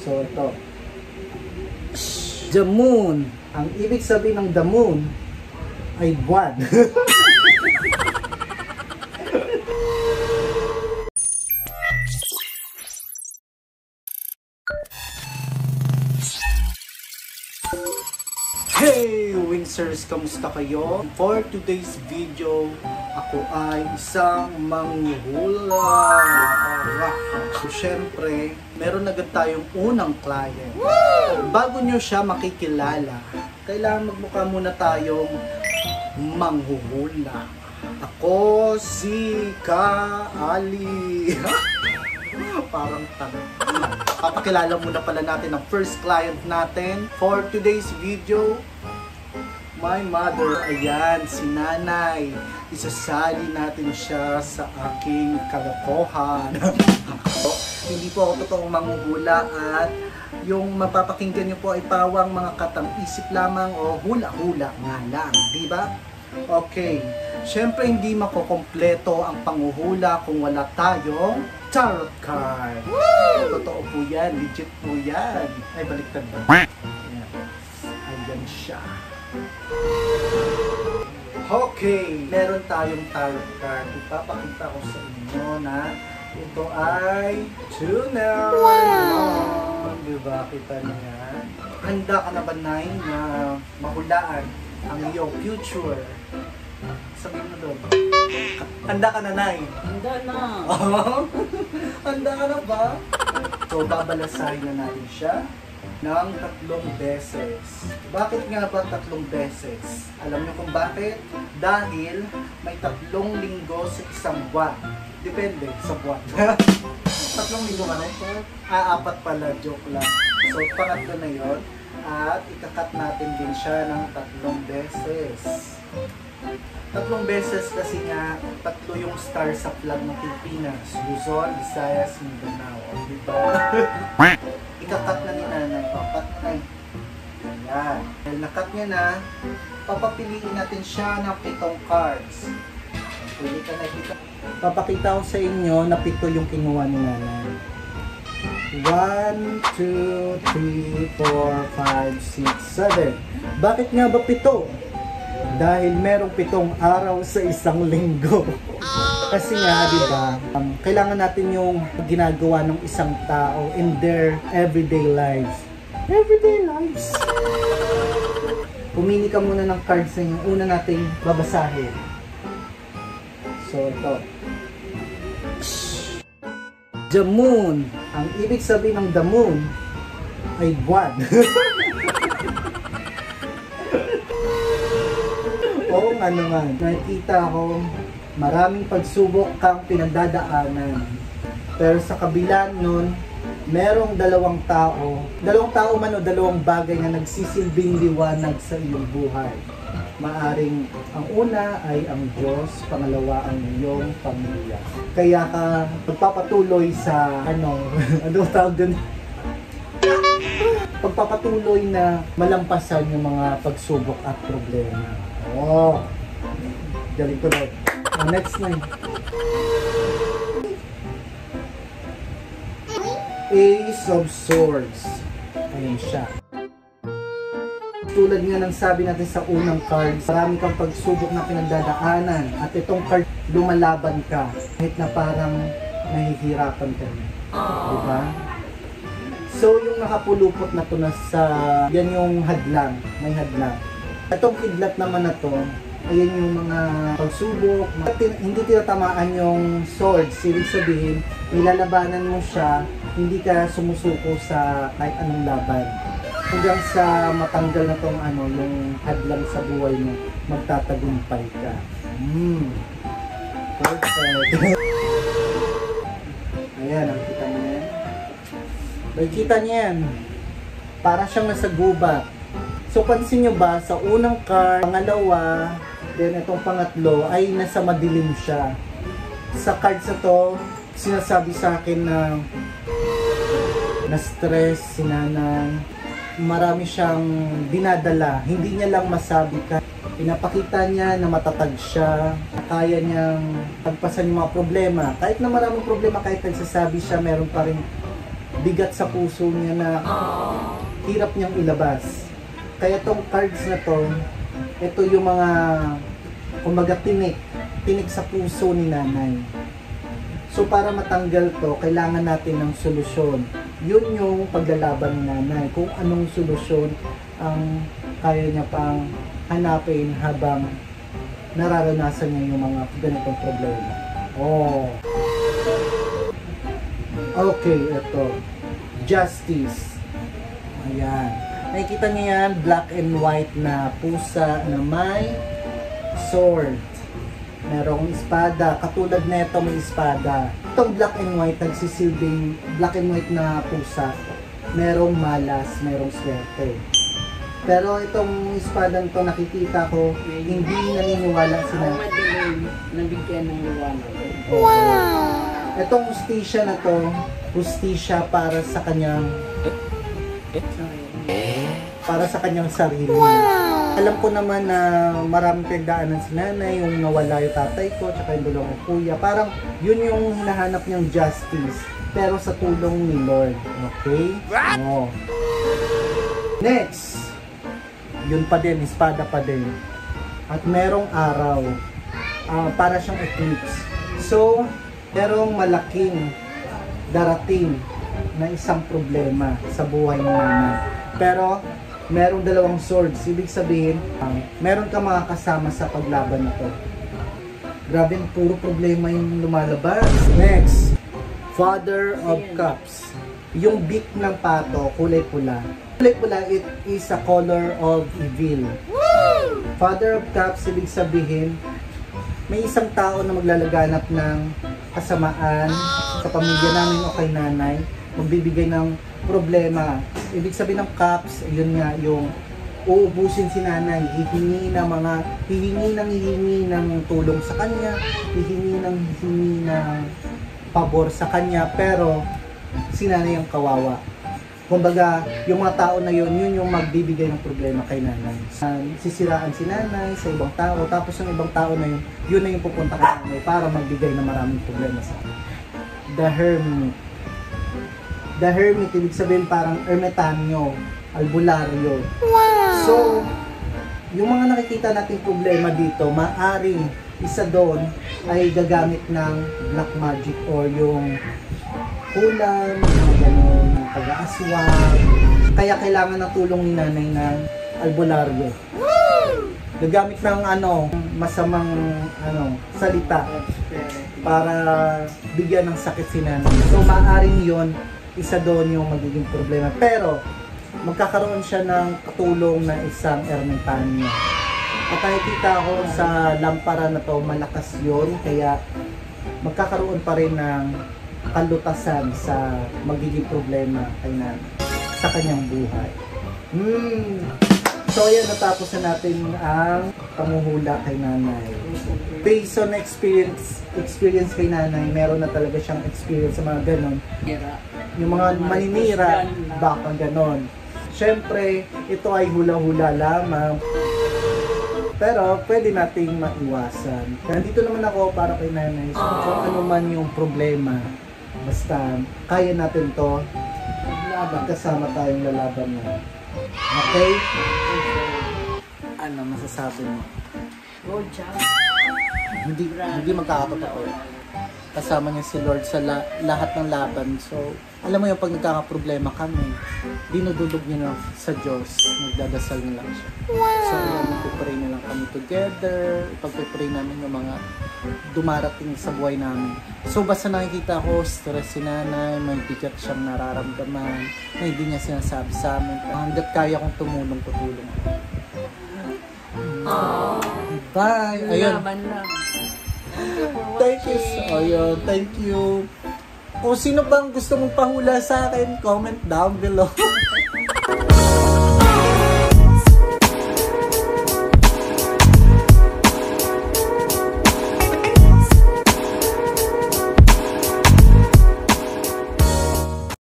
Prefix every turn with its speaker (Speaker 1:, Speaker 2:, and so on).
Speaker 1: So ito. The moon. Ang ibig sabihin ng the moon ay buwan. Hey Wingsers! Kamusta kayo? For today's video, ako ay isang manghuhula. So syempre, meron agad tayong unang client. Bago nyo siya makikilala, kailangan magmukha muna tayong manghuhula. Ako si Ka Ali. Parang tanong. Papakilala muna pala natin ang first client natin. For today's video, my mother, ayan, si nanay. Isasali natin siya sa aking kalokohan. Hindi po ako totoong manghuhula at yung mapapakinggan nyo po ay pawang mga katang-isip lamang o hula-hula nga lang, di ba? Okay, syempre hindi makukompleto ang panghuhula kung wala tayong tarot card. Totoo po yan, legit po yan. Ay, baliktad ba? Ayan. Ayan siya. Okay, meron tayong tarot card. Ipapakita ko sa inyo na ito ay tuner. Wow! Diba? Kita niya. Handa ka na ba, Nay, na mahulaan ang iyong future? Sabihin mo doon. Handa ka na, Nay?
Speaker 2: Handa na.
Speaker 1: Handa ka na ba? So, babalasahin na natin siya ng 3 beses. Bakit nga ba 3 beses? Alam niyo kung bakit? Dahil may 3 linggo sa isang buwan. Depende sa buwan. 3 linggo ka na? 4 pala, joke lang. So, pangatlo na yun. At ikakat natin din siya ng 3 beses. 3 beses kasi nga 3 yung star sa flag ng Pilipinas. Luzon, Visayas, Mindanao. Diba? Ikakat na ni nanay. Kat na na. Ayan. Dahil nakat niya na, papapiliin natin siya ng 7 cards. Pili ka na dito. Papakita ko sa inyo na 7 yung kinuha ni nanay. 1, 2, 3, 4, 5, 6, 7. Bakit nga ba 7? Dahil merong 7 araw sa isang linggo. Kasi nga, di ba, kailangan natin yung ginagawa ng isang tao in their everyday lives. Everyday lives. Pumili ka muna ng cards na yung una nating babasahin. So, ito. The moon. Ang ibig sabihin ng the moon ay buwan. Oo nga naman. Nakikita ko maraming pagsubok kang pinagdadaanan. Pero sa kabila nun, merong 2 tao. 2 tao man o 2 bagay na nagsisilbing liwanag sa iyong buhay. Maaring ang una ay ang Diyos, pangalawa ang iyong pamilya. Kaya ka magpapatuloy sa ano tawag dun? Pagpapatuloy na malampasan yung mga pagsubok at problema. Oh, galing ko na. Next na. Ace of Swords. Ayun siya. Tulad nga ng sabi natin sa unang card, marami kang pagsubok na pinagdadaanan at itong card, lumalaban ka kahit na parang nahihirapan ka na. Diba? So yung nakapulupot na to na sa, yan yung hadlang, may hadlang. Itong kidlat naman na to, ayan yung mga pagsubok, hindi tinatamaan yung swords. Ibig sabihin, nilalabanan mo siya, hindi ka sumusuko sa kahit anong laban. Hanggang sa matanggal na tong yung hadlang sa buhay mo, magtatagumpay ka. Perfect. Ayan, nakikita mo yan. Nakikita niya yan. Para siyang nasa gubat. So, pansin nyo ba, sa unang card, pangalawa, then itong pangatlo, ay nasa madilim siya. Sa cards na to, sinasabi sa akin na na-stress si nanay. Marami siyang dinadala. Hindi niya lang masabi ka. Pinapakita niya na matatag siya. Kaya niyang pagpasan yung mga problema. Kahit na maraming problema, kahit nagsasabi siya, meron pa rin bigat sa puso niya na hirap niyang ilabas. Kaya tong cards na to, ito yung mga kumbaga tinik sa puso ni nanay. So para matanggal to, kailangan natin ng solusyon. Yun yung paglalaban ni nanay. Kung anong solusyon ang kaya niya pang hanapin habang nararanasan niya yung mga ganitong problema. Oh. Okay, ito. Justice. Ayan. Nakikita niyo yan, black and white na pusa na may sword. Merong espada. Katulad nito may espada. Itong black and white, nagsisilbing black and white na pusa. Merong malas, merong swerte. Pero itong espada nito nakikita ko, hindi naniniwala sila.
Speaker 2: Nabigyan ng liwanag.
Speaker 1: Wow! Itong hustisya na to, hustisya para sa kanyang sarili. Wow! Alam ko naman na maraming pagdaanan si nanay, yung nawala yung tatay ko, tsaka yung dalawang kuya. Parang yun yung hinahanap niyang justice, pero sa tulong ni Lord. Okay? Oh. Next! Yun pa din, espada pa din. At merong araw. Para siyang eclipse. So, merong malaking darating na isang problema sa buhay ng nanay. Pero, merong dalawang swords. Ibig sabihin, meron ka mga kasama sa paglaban na to. Grabe, puro problema yung lumalabas. Next, Father of Cups. Yung beak ng pato, kulay pula. Kulay pula, it is a color of evil. Father of Cups, ibig sabihin, may isang tao na maglalaganap ng kasamaan sa pamilya namin o kay nanay, magbibigay ng problema. Ibig sabihin ng cups, yun nga, yung uubusin si nanay, hihingi ng tulong sa kanya, hihingi ng pabor sa kanya, pero si nanay ang kawawa. Kumbaga, yung mga tao na yun yung magbibigay ng problema kay nanay. Sisiraan si nanay sa ibang tao, tapos yung ibang tao na yun na yung pupunta kay nanay para magbigay ng maraming problema sa kanya. The Hermit. The Hermit, ibig sabihin parang ermitanyo, albularyo. Wow! So, yung mga nakikita nating problema dito, maaring isa doon ay gagamit ng black magic or yung kulam, mga ganun, pag-aaswang. Kaya kailangan ng tulong ni nanay ng albularyo. Gagamit ng masamang salita para bigyan ng sakit si nanay. So, maaring yon isa doon yung magiging problema. Pero, magkakaroon siya ng katulong na isang ermitanyo. At nakikita ko sa lampara na to, malakas yun. Kaya, magkakaroon pa rin ng kalutasan sa magiging problema kay nanay sa kanyang buhay. So, ayan, natapos na natin ang panguhula kay nanay. Based on experience kay nanay, meron na talaga siyang experience sa mga ganon. Yung mga maninira, baka ganon. Siyempre, ito ay hula-hula lamang. Pero, pwede nating maiwasan. Nandito naman ako para kay nanay. So, kung ano man yung problema, basta kaya natin to, magkasama tayong lalaban na. Okay? Ano masasabi mo?
Speaker 2: Good job.
Speaker 1: Hindi magkakatotoo. Kasama niya si Lord sa lahat ng laban. So, alam mo yung pag nagkakaproblema kami, dinudulog niya na sa Diyos. Nagdadasal na lang siya. Wow. So, magpipray na lang kami together. Pagpipray namin yung mga dumarating sa buhay namin. So, basta nakikita ko, stress si nanay, may bigat siyang nararamdaman, na hindi niya sinasabi sa amin. Hanggat kaya kong tumulong, tutulong ako. Bye! Ayun. Thank you. Ayun, thank you. Kung sino bang gusto mong pahula sa akin, comment down below.